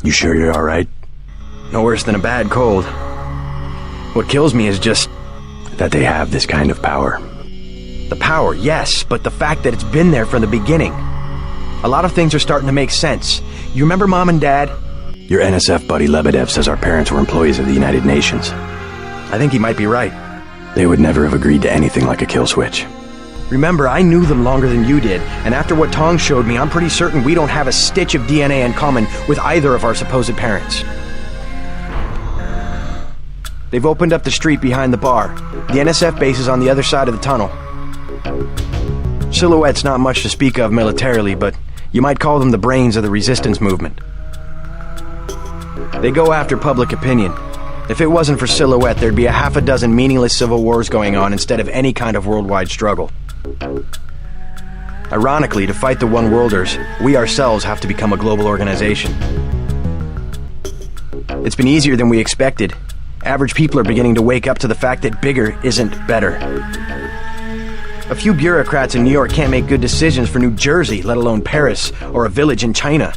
You sure you're alright? No worse than a bad cold. What kills me is just that they have this kind of power. the power, yes, but the fact that it's been there from the beginning. A lot of things are starting to make sense. You remember Mom and Dad? Your NSF buddy Lebedev says our parents were employees of the United Nations. I think he might be right. They would never have agreed to anything like a kill switch. Remember, I knew them longer than you did, and after what Tong showed me, I'm pretty certain we don't have a stitch of DNA in common with either of our supposed parents. They've opened up the street behind the bar. The NSF base is on the other side of the tunnel. Silhouette's not much to speak of militarily, but you might call them the brains of the resistance movement. They go after public opinion. If it wasn't for Silhouette, there'd be a half a dozen meaningless civil wars going on instead of any kind of worldwide struggle. Ironically, to fight the One-Worlders, we ourselves have to become a global organization. It's been easier than we expected. Average people are beginning to wake up to the fact that bigger isn't better. A few bureaucrats in New York can't make good decisions for New Jersey, let alone Paris or a village in China.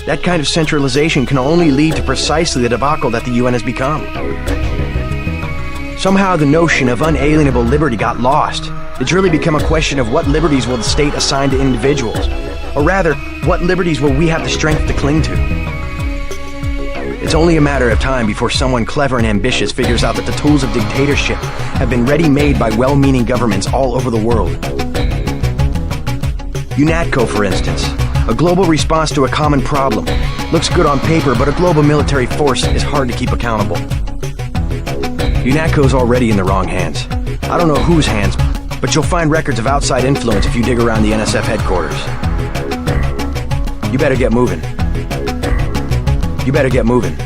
That kind of centralization can only lead to precisely the debacle that the UN has become. Somehow the notion of unalienable liberty got lost. It's really become a question of what liberties will the state assign to individuals? Or rather, what liberties will we have the strength to cling to? It's only a matter of time before someone clever and ambitious figures out that the tools of dictatorship have been ready-made by well-meaning governments all over the world. UNATCO, for instance, a global response to a common problem. Looks good on paper, but a global military force is hard to keep accountable. UNATCO's already in the wrong hands. I don't know whose hands, but you'll find records of outside influence if you dig around the NSF headquarters. You better get moving. You better get moving.